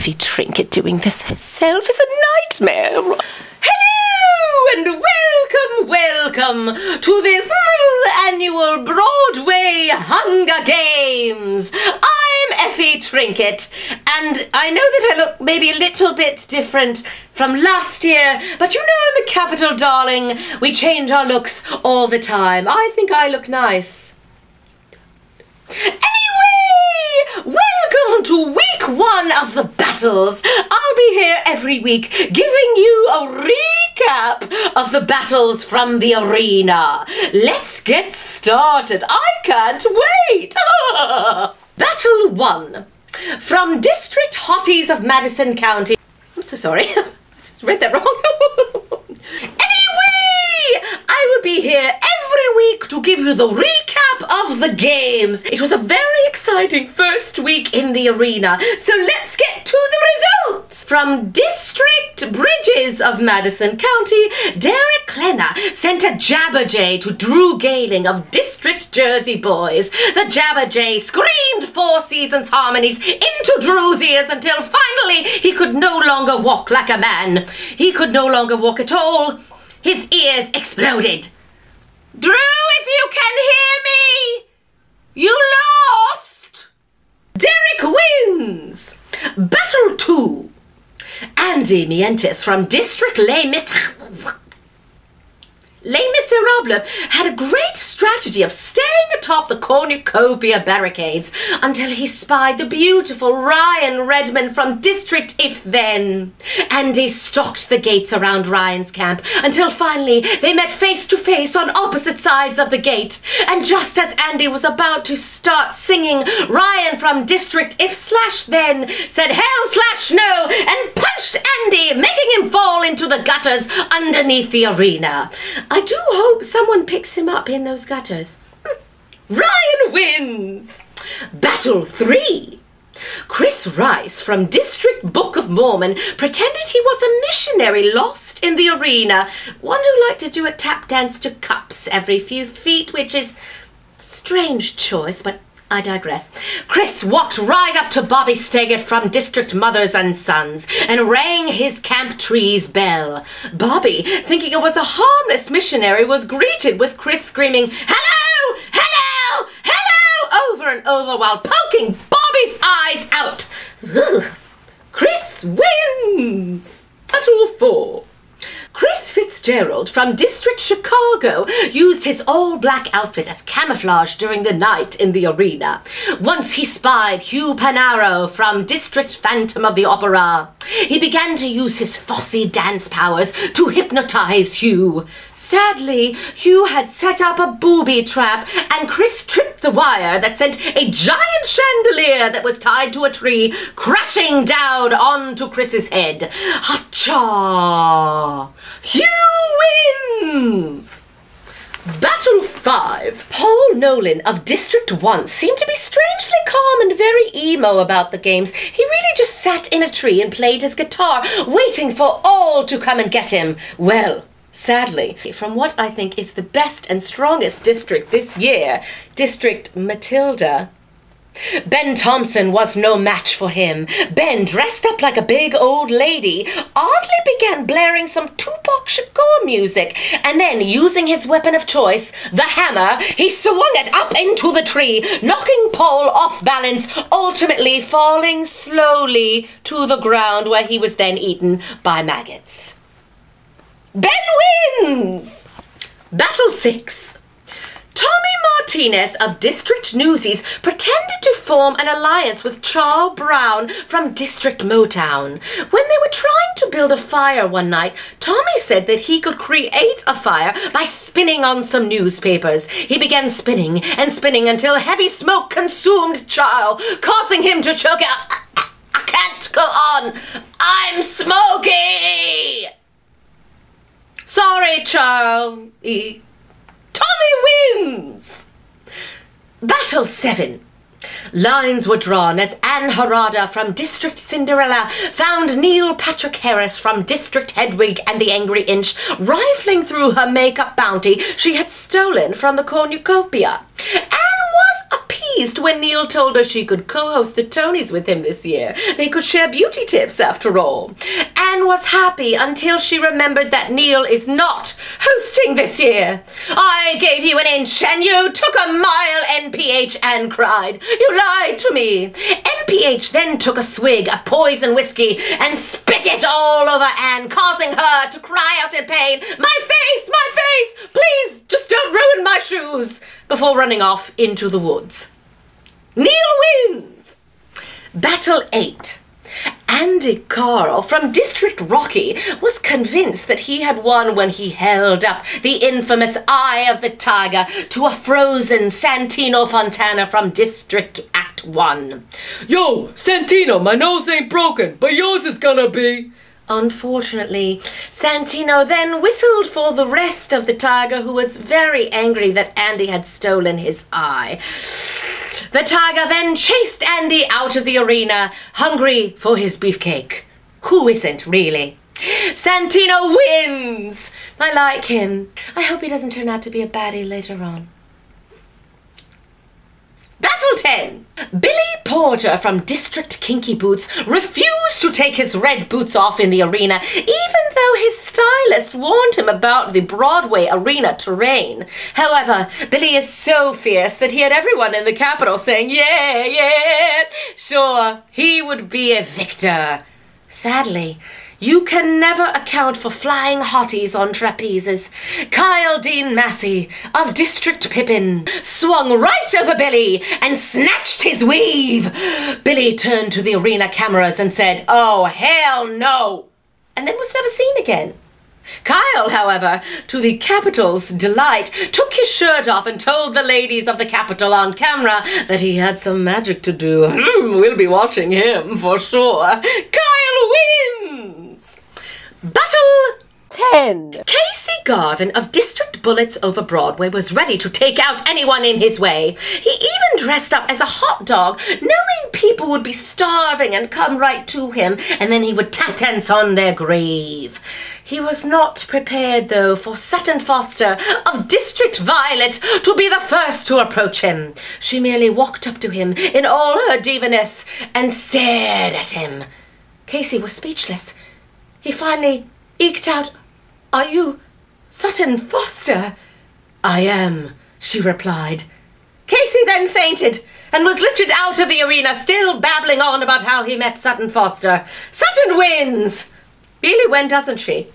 Effie Trinkett doing this herself is a nightmare. Hello and welcome to this annual Broadway Hunger Games. I'm Effie Trinkett, and I know that I look maybe a little bit different from last year, but you know in the capital, darling, we change our looks all the time. I think I look nice. Anyway, welcome to week 1 of the battles. I'll be here every week giving you a recap of the battles from the arena. Let's get started. I can't wait. Battle 1. From District Hotties of Madison County. I'm so sorry. I just read that wrong. Anyway, I will be here every week to give you the recap of the games. It was a very exciting first week in the arena, so let's get to the results. From District Bridges of Madison County, Derek Klenner sent a Jabberjay to Drew Gailing of District Jersey Boys. The Jabberjay screamed Four Seasons harmonies into Drew's ears until finally he could no longer walk like a man. He could no longer walk at all. His ears exploded. Drew, if you can hear me, you lost! Derek wins! Battle 2. Andy Mientes from District Les Miserables had a great strategy of staying atop the cornucopia barricades until he spied the beautiful Ryan Redmond from District If Then. Andy stalked the gates around Ryan's camp until finally they met face to face on opposite sides of the gate. And just as Andy was about to start singing, Ryan from District If/Then said hell/no and punched Andy, making him fall into the gutters underneath the arena. I do hope someone picks him up in those gutters. Ryan wins! Battle 3. Chris Rice from District Book of Mormon pretended he was a missionary lost in the arena, one who liked to do a tap dance to cups every few feet, which is a strange choice, but I digress. Chris walked right up to Bobby Steggett from District Mothers and Sons and rang his camp tree's bell. Bobby, thinking it was a harmless missionary, was greeted with Chris screaming, "Hello! Hello! Hello!" over and over while poking Bobby's eyes out. Ugh. Chris wins! Battle 4. Chris Fitzgerald from District Chicago used his all-black outfit as camouflage during the night in the arena. Once he spied Hugh Panaro from District Phantom of the Opera. He began to use his Fosse dance powers to hypnotize Hugh. Sadly, Hugh had set up a booby trap and Chris tripped the wire that sent a giant chandelier that was tied to a tree crashing down onto Chris's head. Hacha! Hugh wins! Battle 5. Paul Nolan of District 1 seemed to be strangely calm and very emo about the games. He really just sat in a tree and played his guitar, waiting for all to come and get him. Well, sadly, from what I think is the best and strongest district this year, District Matilda, Ben Thompson was no match for him. Ben, dressed up like a big old lady, oddly began blaring some Tupac Shakur music, and then, using his weapon of choice, the hammer, he swung it up into the tree, knocking Paul off balance, ultimately falling slowly to the ground where he was then eaten by maggots. Ben wins! Battle 6. Tommy Martinez of District Newsies pretended to form an alliance with Charles Brown from District Motown. When they were trying to build a fire one night, Tommy said that he could create a fire by spinning on some newspapers. He began spinning and spinning until heavy smoke consumed Charles, causing him to choke out. I can't go on. I'm smoky. Sorry, Charles. Tommy wins! Battle 7. Lines were drawn as Anne Harada from District Cinderella found Neil Patrick Harris from District Hedwig and the Angry Inch rifling through her makeup bounty she had stolen from the cornucopia. Anne was appeased pleased when Neil told her she could co-host the Tonys with him this year. They could share beauty tips after all. Anne was happy until she remembered that Neil is not hosting this year. "I gave you an inch and you took a mile, NPH," Anne cried. "You lied to me." NPH then took a swig of poison whiskey and spit it all over Anne, causing her to cry out in pain, "My face! My face! Please, just don't ruin my shoes!" before running off into the woods. Neil wins! Battle 8. Andy Carl from District Rocky was convinced that he had won when he held up the infamous Eye of the Tiger to a frozen Santino Fontana from District Act 1. "Yo, Santino, my nose ain't broken, but yours is gonna be." Unfortunately, Santino then whistled for the rest of the tiger, who was very angry that Andy had stolen his eye. The tiger then chased Andy out of the arena, hungry for his beefcake. Who isn't, really? Santino wins! I like him. I hope he doesn't turn out to be a baddie later on. Battle 10. Billy Porter from District Kinky Boots refused to take his red boots off in the arena, even though his stylist warned him about the Broadway arena terrain. However, Billy is so fierce that he had everyone in the Capitol saying, "Yeah, yeah." Sure, he would be a victor. Sadly, you can never account for flying hotties on trapezes. Kyle Dean Massey of District Pippin swung right over Billy and snatched his weave. Billy turned to the arena cameras and said, "Oh, hell no," and then was never seen again. Kyle, however, to the Capitol's delight, took his shirt off and told the ladies of the Capitol on camera that he had some magic to do. We'll be watching him for sure. Kyle wins! Battle 10. Casey Garvin of District Bullets over Broadway was ready to take out anyone in his way. He even dressed up as a hot dog, knowing people would be starving and come right to him, and then he would tap dance on their grave. He was not prepared, though, for Sutton Foster of District Violet to be the first to approach him. She merely walked up to him in all her divaness and stared at him. Casey was speechless. He finally eked out, "Are you Sutton Foster?" "I am," she replied. Casey then fainted and was lifted out of the arena, still babbling on about how he met Sutton Foster. Sutton wins! Really, when doesn't she?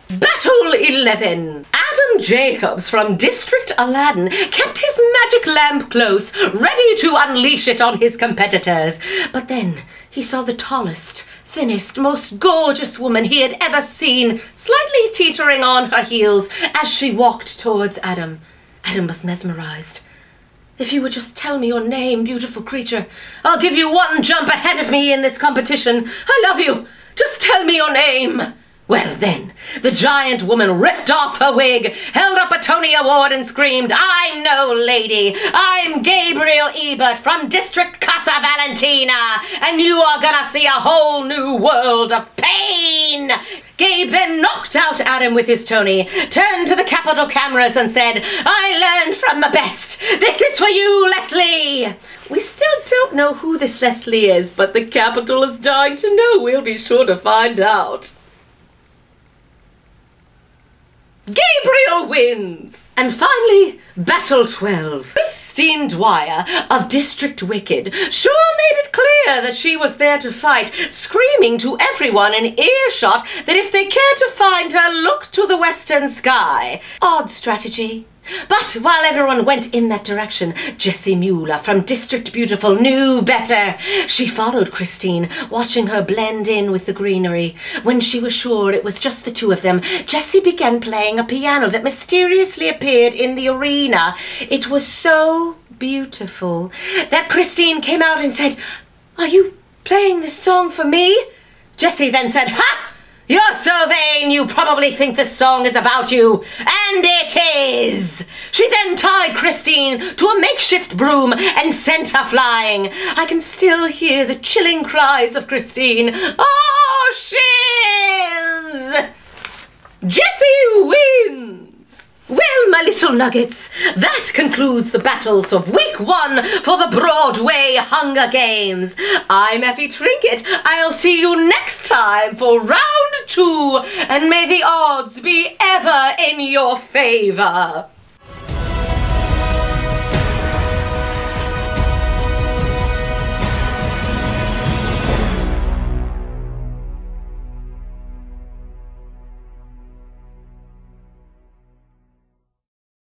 Battle 11. Adam Jacobs from District Aladdin kept his magic lamp close, ready to unleash it on his competitors. But then he saw the tallest, thinnest, most gorgeous woman he had ever seen, slightly teetering on her heels as she walked towards Adam. Adam was mesmerized. "If you would just tell me your name, beautiful creature, I'll give you one jump ahead of me in this competition. I love you. Just tell me your name." Well then, the giant woman ripped off her wig, held up a Tony Award and screamed, "I'm no lady. I'm Gabriel Ebert from District Casa Valentina, and you are gonna see a whole new world of pain." Gabe then knocked out Adam with his Tony, turned to the Capitol cameras and said, "I learned from the best. This is for you, Lesli." We still don't know who this Lesli is, but the Capitol is dying to know. We'll be sure to find out. Gabriel wins! And finally, Battle 12. Christine Dwyer of District Wicked sure made it clear that she was there to fight, screaming to everyone in earshot that if they cared to find her, look to the western sky. Odd strategy. But while everyone went in that direction, Jessie Mueller from District Beautiful knew better. She followed Christine, watching her blend in with the greenery. When she was sure it was just the two of them, Jessie began playing a piano that mysteriously appeared in the arena. It was so beautiful that Christine came out and said, "Are you playing this song for me?" Jessie then said, "Ha! You're so vain, you probably think this song is about you. And it is!" She then tied Christine to a makeshift broom and sent her flying. I can still hear the chilling cries of Christine. "Oh, shiz!" Jessie wins! Well my little nuggets, that concludes the battles of week 1 for the Broadway Hunger Games. I'm Effie Trinkett. I'll see you next time for round 2, and may the odds be ever in your favor.